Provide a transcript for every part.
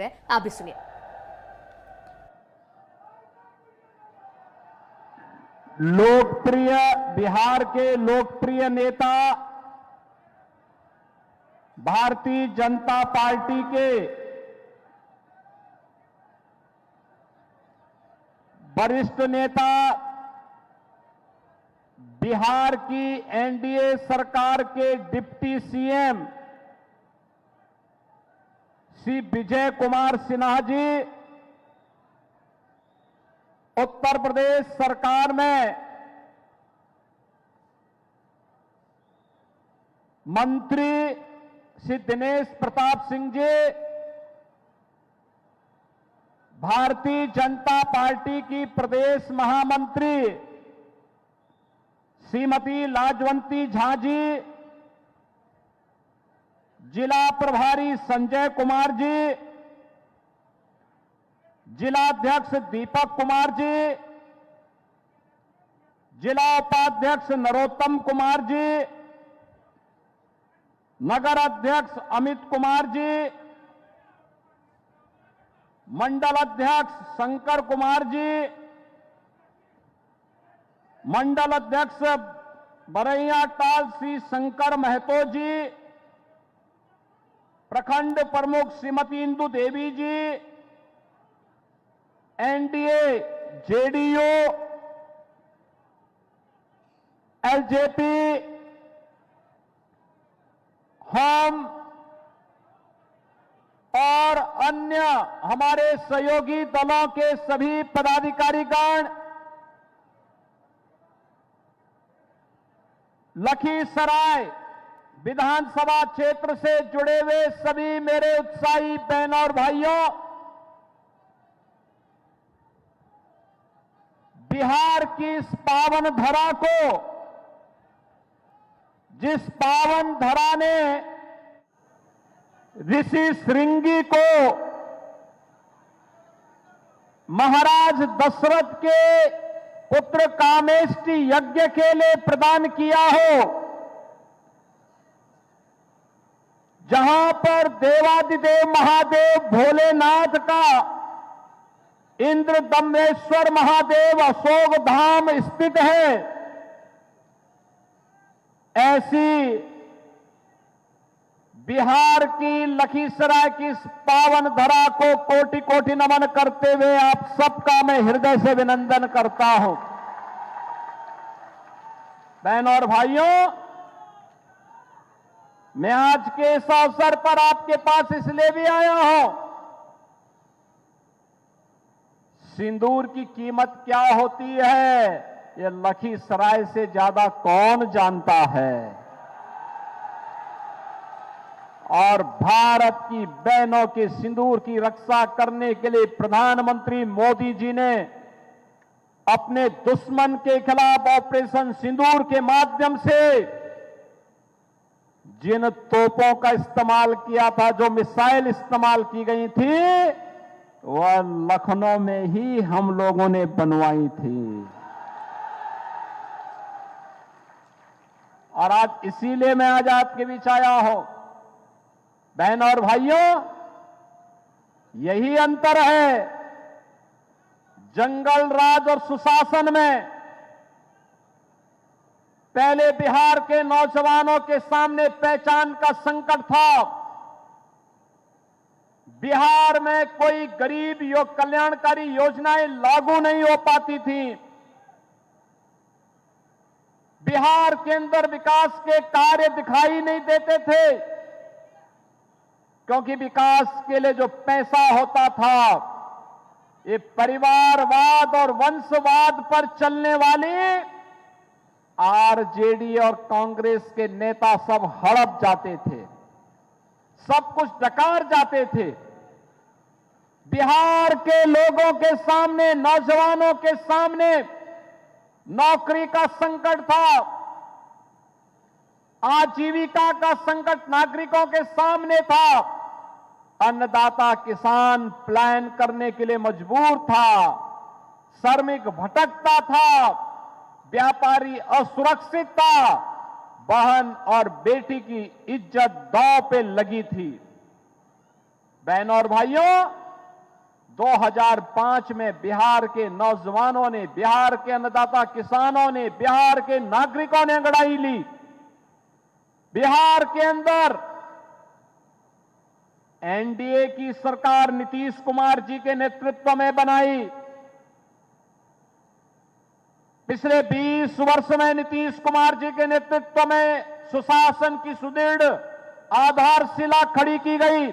आप भी सुनिए। लोकप्रिय बिहार के लोकप्रिय नेता भारतीय जनता पार्टी के वरिष्ठ नेता बिहार की एनडीए सरकार के डिप्टी सीएम श्री विजय कुमार सिन्हा जी उत्तर प्रदेश सरकार में मंत्री श्री दिनेश प्रताप सिंह जी भारतीय जनता पार्टी की प्रदेश महामंत्री श्रीमती लाजवंती झा जी, जिला प्रभारी संजय कुमार जी, जिलाध्यक्ष दीपक कुमार जी, जिला उपाध्यक्ष नरोत्तम कुमार जी, नगर अध्यक्ष अमित कुमार जी, मंडल अध्यक्ष शंकर कुमार जी, मंडल अध्यक्ष बरैया टाल श्री शंकर महतो जी, प्रखंड प्रमुख श्रीमती इंदु देवी जी, एनडीए जेडीयू एलजेपी हम और अन्य हमारे सहयोगी दलों के सभी पदाधिकारीगण, लखीसराय विधानसभा क्षेत्र से जुड़े हुए सभी मेरे उत्साही बहनों और भाइयों, बिहार की इस पावन धरा को, जिस पावन धरा ने ऋषि श्रृंगी को महाराज दशरथ के पुत्र कामेष्टि यज्ञ के लिए प्रदान किया हो, जहां पर देवादिदेव महादेव भोलेनाथ का इंद्र दम्रेश्वर महादेव अशोक धाम स्थित है, ऐसी बिहार की लखीसराय की इस पावन धरा को कोटि कोटि नमन करते हुए आप सबका मैं हृदय से अभिनंदन करता हूं। बहनों और भाइयों, मैं आज के इस अवसर पर आपके पास इसलिए भी आया हूं, सिंदूर की कीमत क्या होती है ये लखीसराय से ज्यादा कौन जानता है। और भारत की बहनों के सिंदूर की रक्षा करने के लिए प्रधानमंत्री मोदी जी ने अपने दुश्मन के खिलाफ ऑपरेशन सिंदूर के माध्यम से जिन तोपों का इस्तेमाल किया था, जो मिसाइल इस्तेमाल की गई थी, वह लखनऊ में ही हम लोगों ने बनवाई थी। और आज इसीलिए मैं आज आपके बीच आया हूं। बहनों और भाइयों, यही अंतर है जंगल राज और सुशासन में। पहले बिहार के नौजवानों के सामने पहचान का संकट था। बिहार में कोई गरीब कल्याणकारी योजनाएं लागू नहीं हो पाती थी। बिहार के अंदर विकास के कार्य दिखाई नहीं देते थे, क्योंकि विकास के लिए जो पैसा होता था, ये परिवारवाद और वंशवाद पर चलने वाली आरजेडी और कांग्रेस के नेता सब हड़प जाते थे, सब कुछ डकार जाते थे। बिहार के लोगों के सामने, नौजवानों के सामने नौकरी का संकट था, आजीविका का संकट नागरिकों के सामने था, अन्नदाता किसान प्लान करने के लिए मजबूर था, श्रमिक भटकता था, व्यापारी असुरक्षित था, बहन और बेटी की इज्जत दांव पे लगी थी। बहनों और भाइयों, 2005 में बिहार के नौजवानों ने, बिहार के अन्नदाता किसानों ने, बिहार के नागरिकों ने अंगड़ाई ली। बिहार के अंदर एनडीए की सरकार नीतीश कुमार जी के नेतृत्व में बनाई। पिछले 20 वर्ष में नीतीश कुमार जी के नेतृत्व में सुशासन की सुदृढ़ आधारशिला खड़ी की गई।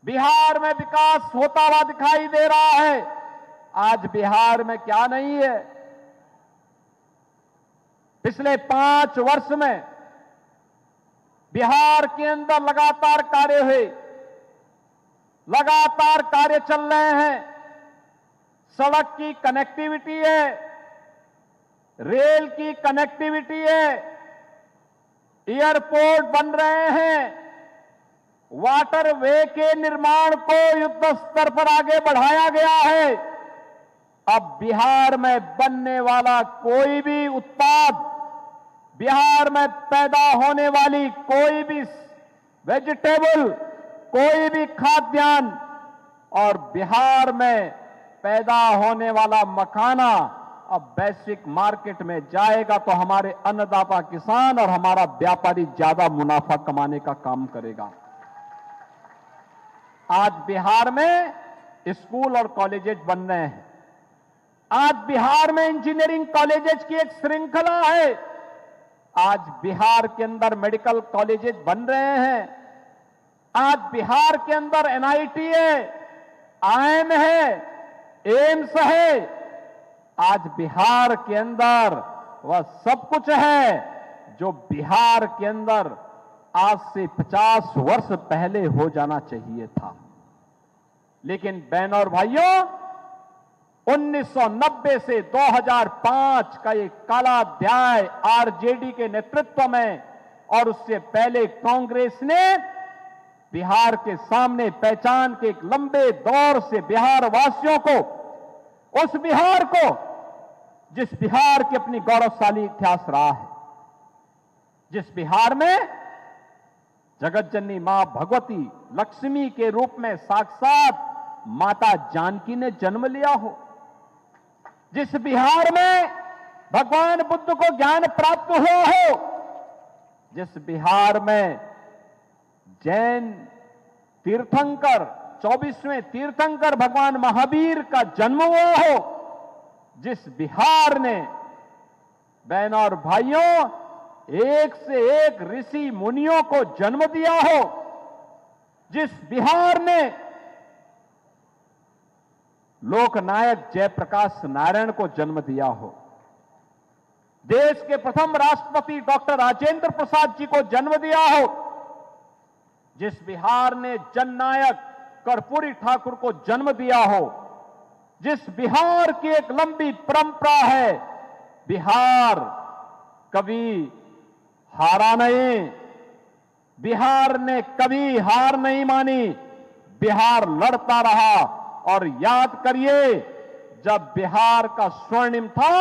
बिहार में विकास होता हुआ दिखाई दे रहा है। आज बिहार में क्या नहीं है? पिछले 5 वर्ष में बिहार के अंदर लगातार कार्य हुए, लगातार कार्य चल रहे हैं। सड़क की कनेक्टिविटी है, रेल की कनेक्टिविटी है, एयरपोर्ट बन रहे हैं, वाटरवे के निर्माण को युद्ध स्तर पर आगे बढ़ाया गया है। अब बिहार में बनने वाला कोई भी उत्पाद, बिहार में पैदा होने वाली कोई भी वेजिटेबल, कोई भी खाद्यान्न और बिहार में पैदा होने वाला मखाना अब वैश्विक मार्केट में जाएगा तो हमारे अन्नदाता किसान और हमारा व्यापारी ज्यादा मुनाफा कमाने का काम करेगा। आज बिहार में स्कूल और कॉलेजेस बन रहे हैं। आज बिहार में इंजीनियरिंग कॉलेजेस की एक श्रृंखला है। आज बिहार के अंदर मेडिकल कॉलेजेस बन रहे हैं। आज बिहार के अंदर एनआईटी है, आईएम है, एम्स है। आज बिहार के अंदर वह सब कुछ है जो बिहार के अंदर आज से 50 वर्ष पहले हो जाना चाहिए था। लेकिन बहनों और भाइयों, 1990 से 2005 का ये काला अध्याय आरजेडी के नेतृत्व में और उससे पहले कांग्रेस ने बिहार के सामने पहचान के एक लंबे दौर से बिहार वासियों को, उस बिहार को जिस बिहार की अपनी गौरवशाली इतिहास रहा है, जिस बिहार में जगत जननी मां भगवती लक्ष्मी के रूप में साक्षात माता जानकी ने जन्म लिया हो, जिस बिहार में भगवान बुद्ध को ज्ञान प्राप्त हुआ हो, जिस बिहार में जैन तीर्थंकर 24वें तीर्थंकर भगवान महावीर का जन्म हुआ हो, जिस बिहार ने बहनों और भाइयों एक से एक ऋषि मुनियों को जन्म दिया हो, जिस बिहार ने लोकनायक जयप्रकाश नारायण को जन्म दिया हो, देश के प्रथम राष्ट्रपति डॉक्टर राजेंद्र प्रसाद जी को जन्म दिया हो, जिस बिहार ने जननायक कर्पूरी ठाकुर को जन्म दिया हो, जिस बिहार की एक लंबी परंपरा है, बिहार कभी हारा नहीं, बिहार ने कभी हार नहीं मानी, बिहार लड़ता रहा। और याद करिए, जब बिहार का स्वर्णिम था,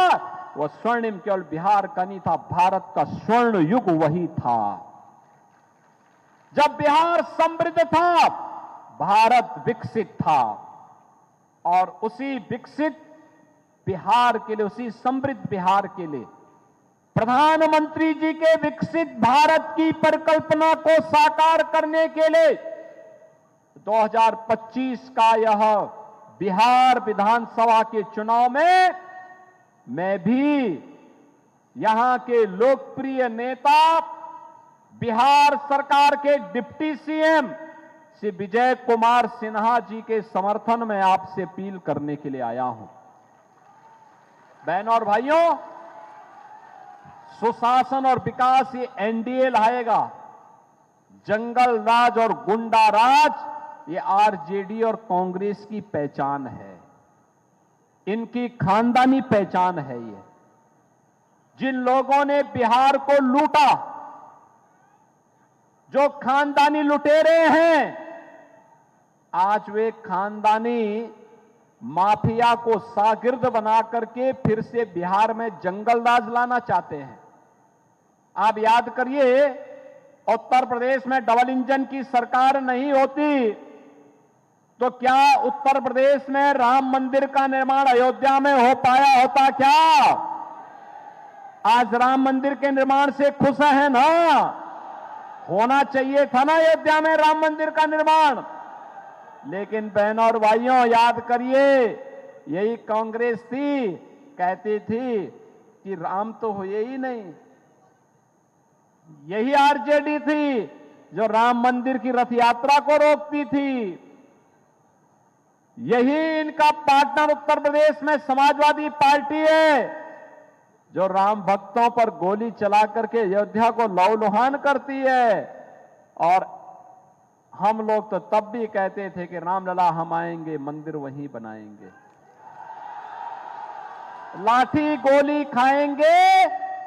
वह स्वर्णिम केवल बिहार का नहीं था, भारत का स्वर्ण युग वही था। जब बिहार समृद्ध था, भारत विकसित था। और उसी विकसित बिहार के लिए, उसी समृद्ध बिहार के लिए प्रधानमंत्री जी के विकसित भारत की परिकल्पना को साकार करने के लिए 2025 का यह बिहार विधानसभा के चुनाव में मैं भी यहां के लोकप्रिय नेता, बिहार सरकार के डिप्टी सीएम श्री विजय कुमार सिन्हा जी के समर्थन में आपसे अपील करने के लिए आया हूं। बहनों और भाइयों, सुशासन और विकास ये एनडीए लाएगा। जंगल राज और गुंडा राज ये आरजेडी और कांग्रेस की पहचान है, इनकी खानदानी पहचान है। ये जिन लोगों ने बिहार को लूटा, जो खानदानी लुटेरे हैं, आज वे खानदानी माफिया को शागिर्द बना करके फिर से बिहार में जंगल राज लाना चाहते हैं। आप याद करिए, उत्तर प्रदेश में डबल इंजन की सरकार नहीं होती तो क्या उत्तर प्रदेश में राम मंदिर का निर्माण अयोध्या में हो पाया होता क्या? आज राम मंदिर के निर्माण से खुश है ना? होना चाहिए था ना अयोध्या में राम मंदिर का निर्माण। लेकिन बहनों और भाइयों, याद करिए, यही कांग्रेस थी, कहती थी कि राम तो हुए ही नहीं। यही आरजेडी थी जो राम मंदिर की रथ यात्रा को रोकती थी। यही इनका पार्टनर उत्तर प्रदेश में समाजवादी पार्टी है जो राम भक्तों पर गोली चला करके अयोध्या को लहूलुहान करती है। और हम लोग तो तब भी कहते थे कि रामलला हम आएंगे, मंदिर वहीं बनाएंगे, लाठी गोली खाएंगे,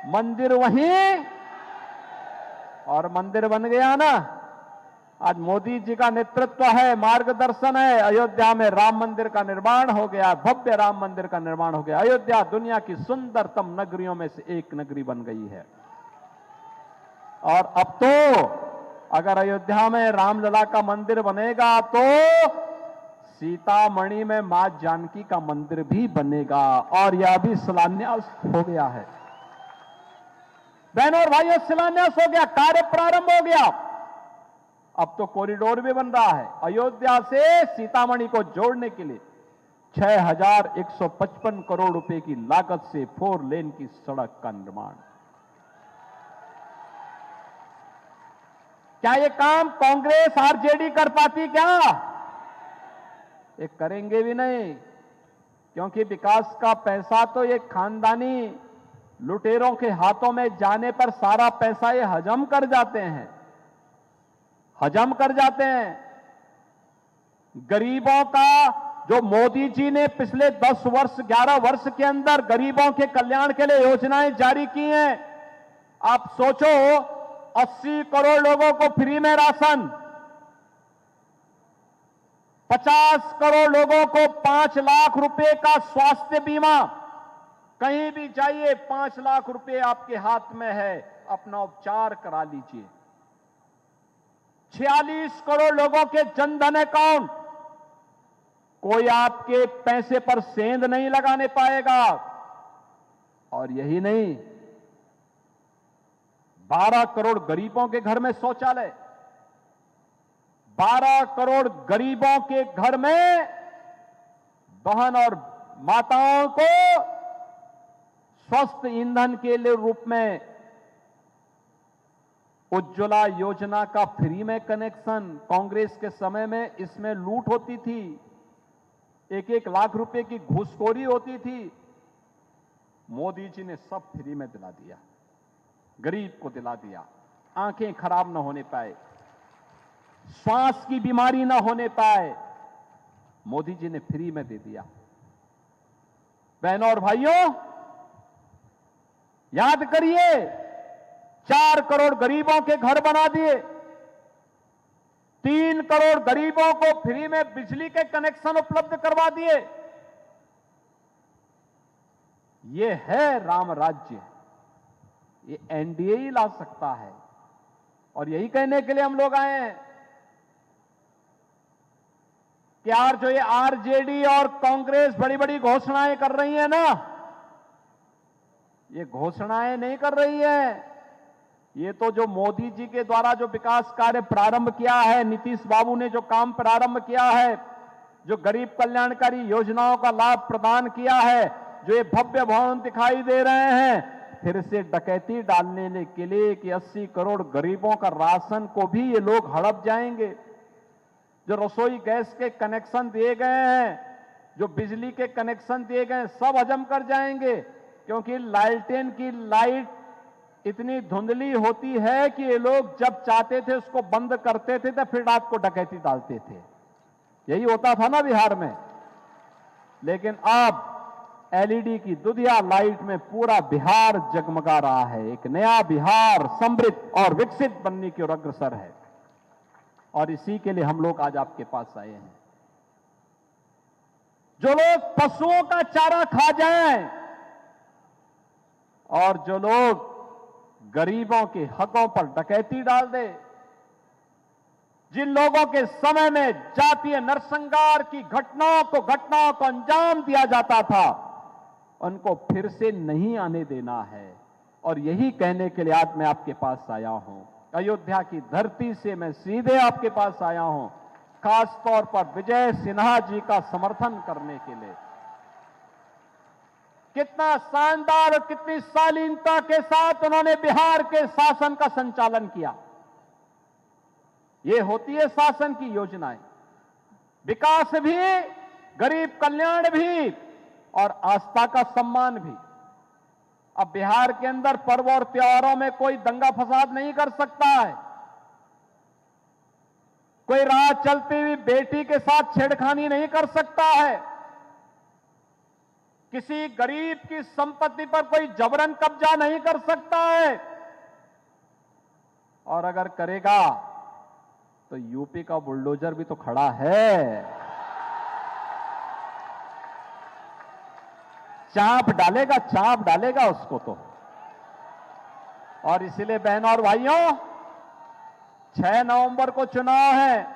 मंदिर वहीं। और मंदिर बन गया ना। आज मोदी जी का नेतृत्व है, मार्गदर्शन है, अयोध्या में राम मंदिर का निर्माण हो गया, भव्य राम मंदिर का निर्माण हो गया। अयोध्या दुनिया की सुंदरतम नगरियों में से एक नगरी बन गई है। और अब तो अगर अयोध्या में रामलला का मंदिर बनेगा तो सीतामढ़ी में मां जानकी का मंदिर भी बनेगा, और यह भी शिलान्यास हो गया है। बहनों और भाइयों, शिलान्यास हो गया, कार्य प्रारंभ हो गया। अब तो कॉरिडोर भी बन रहा है अयोध्या से सीतामढ़ी को जोड़ने के लिए। 6155 करोड़ रुपए की लागत से 4 लेन की सड़क का निर्माण। क्या ये काम कांग्रेस आरजेडी कर पाती क्या? ये करेंगे भी नहीं, क्योंकि विकास का पैसा तो ये खानदानी लुटेरों के हाथों में जाने पर सारा पैसा ये हजम कर जाते हैं, हजम कर जाते हैं। गरीबों का जो मोदी जी ने पिछले 10 वर्ष 11 वर्ष के अंदर गरीबों के कल्याण के लिए योजनाएं जारी की हैं, आप सोचो, 80 करोड़ लोगों को फ्री में राशन, 50 करोड़ लोगों को 5 लाख रुपए का स्वास्थ्य बीमा। कहीं भी जाइए 5 लाख रुपए आपके हाथ में है, अपना उपचार करा लीजिए। 46 करोड़ लोगों के जनधन अकाउंट, कोई आपके पैसे पर सेंध नहीं लगाने पाएगा। और यही नहीं, 12 करोड़ गरीबों के घर में शौचालय, 12 करोड़ गरीबों के घर में बहन और माताओं को स्वस्थ ईंधन के लिए रूप में उज्ज्वला योजना का फ्री में कनेक्शन। कांग्रेस के समय में इसमें लूट होती थी, 1-1 लाख रुपए की घूसखोरी होती थी। मोदी जी ने सब फ्री में दिला दिया, गरीब को दिला दिया। आंखें खराब ना होने पाए, श्वास की बीमारी ना होने पाए, मोदी जी ने फ्री में दे दिया। बहनों और भाइयों, याद करिए, 4 करोड़ गरीबों के घर बना दिए, 3 करोड़ गरीबों को फ्री में बिजली के कनेक्शन उपलब्ध करवा दिए। ये है राम राज्य, ये एनडीए ही ला सकता है। और यही कहने के लिए हम लोग आए हैं कि यार, जो ये आरजेडी और कांग्रेस बड़ी बड़ी घोषणाएं कर रही है ना, ये घोषणाएं नहीं कर रही है, ये तो जो मोदी जी के द्वारा जो विकास कार्य प्रारंभ किया है, नीतीश बाबू ने जो काम प्रारंभ किया है, जो गरीब कल्याणकारी योजनाओं का लाभ प्रदान किया है, जो ये भव्य भवन दिखाई दे रहे हैं, फिर से डकैती डालने के लिए कि 80 करोड़ गरीबों का राशन को भी ये लोग हड़प जाएंगे। जो रसोई गैस के कनेक्शन दिए गए हैं, जो बिजली के कनेक्शन दिए गए हैं, सब हजम कर जाएंगे। क्योंकि लालटेन की लाइट इतनी धुंधली होती है कि ये लोग जब चाहते थे उसको बंद करते थे, तो फिर रात को डकैती डालते थे। यही होता था ना बिहार में। लेकिन अब एलईडी की दुधिया लाइट में पूरा बिहार जगमगा रहा है। एक नया बिहार समृद्ध और विकसित बनने की ओर अग्रसर है। और इसी के लिए हम लोग आज आपके पास आए हैं। जो लोग पशुओं का चारा खा जाएं और जो लोग गरीबों के हकों पर डकैती डाल दे, जिन लोगों के समय में जातीय नरसंहार की घटनाओं को अंजाम दिया जाता था, उनको फिर से नहीं आने देना है। और यही कहने के लिए आज मैं आपके पास आया हूं। अयोध्या की धरती से मैं सीधे आपके पास आया हूं, खास तौर पर विजय सिन्हा जी का समर्थन करने के लिए। कितना शानदार और कितनी शालीनता के साथ उन्होंने बिहार के शासन का संचालन किया। ये होती है शासन की योजनाएं, विकास भी, गरीब कल्याण भी और आस्था का सम्मान भी। अब बिहार के अंदर पर्व और त्योहारों में कोई दंगा फसाद नहीं कर सकता है, कोई राह चलती हुई बेटी के साथ छेड़खानी नहीं कर सकता है, किसी गरीब की संपत्ति पर कोई जबरन कब्जा नहीं कर सकता है। और अगर करेगा तो यूपी का बुलडोजर भी तो खड़ा है, चाप डालेगा उसको तो। और इसलिए बहनों और भाइयों, 6 नवंबर को चुनाव है।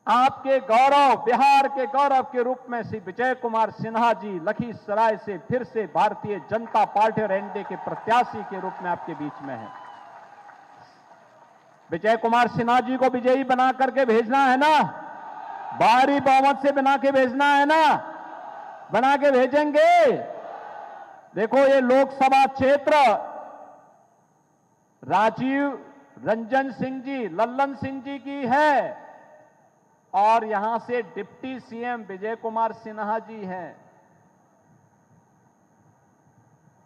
आपके गौरव, बिहार के गौरव के रूप में श्री विजय कुमार सिन्हा जी लखीसराय से फिर से भारतीय जनता पार्टी और एनडीए के प्रत्याशी के रूप में आपके बीच में है। विजय कुमार सिन्हा जी को विजयी बना करके भेजना है ना, भारी बहुमत से बना के भेजना है ना, बना के भेजेंगे। देखो, ये लोकसभा क्षेत्र राजीव रंजन सिंह जी, लल्लन सिंह जी की है और यहां से डिप्टी सीएम विजय कुमार सिन्हा जी हैं।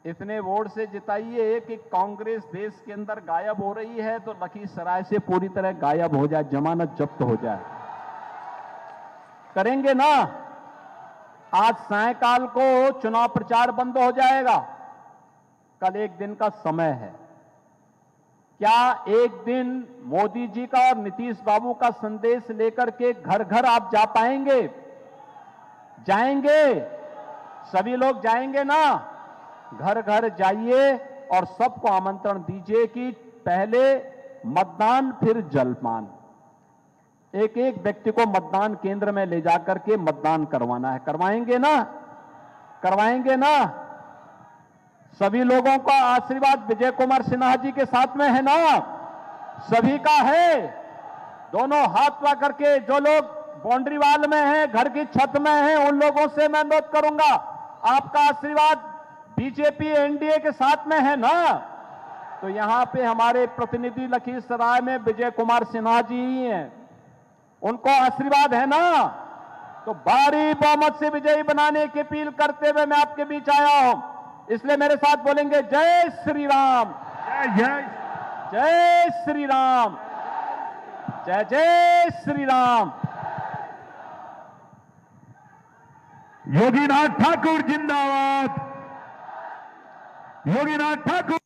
इतने वोट से जिताइए कि कांग्रेस देश के अंदर गायब हो रही है तो लखीसराय से पूरी तरह गायब हो जाए, जमानत जब्त हो जाए। करेंगे ना? आज सायंकाल को चुनाव प्रचार बंद हो जाएगा, कल एक दिन का समय है। क्या एक दिन मोदी जी का और नीतीश बाबू का संदेश लेकर के घर घर आप जा पाएंगे? जाएंगे? सभी लोग जाएंगे ना? घर घर जाइए और सबको आमंत्रण दीजिए कि पहले मतदान फिर जलपान। एक एक व्यक्ति को मतदान केंद्र में ले जाकर के मतदान करवाना है। करवाएंगे ना? करवाएंगे ना? सभी लोगों का आशीर्वाद विजय कुमार सिन्हा जी के साथ में है ना? सभी का है। दोनों हाथ ला करके जो लोग बाउंड्री वाल में हैं, घर की छत में हैं, उन लोगों से मैं अनुरोध करूंगा, आपका आशीर्वाद बीजेपी एनडीए के साथ में है ना? तो यहां पे हमारे प्रतिनिधि लखीसराय में विजय कुमार सिन्हा जी ही हैं, उनको आशीर्वाद है ना? तो भारी बहुमत से विजयी बनाने की अपील करते हुए मैं आपके बीच आया हूं। इसलिए मेरे साथ बोलेंगे, जय श्री राम, जय जय श्री राम, जय जय श्री राम। योगीनाथ ठाकुर जिंदाबाद, योगीनाथ ठाकुर।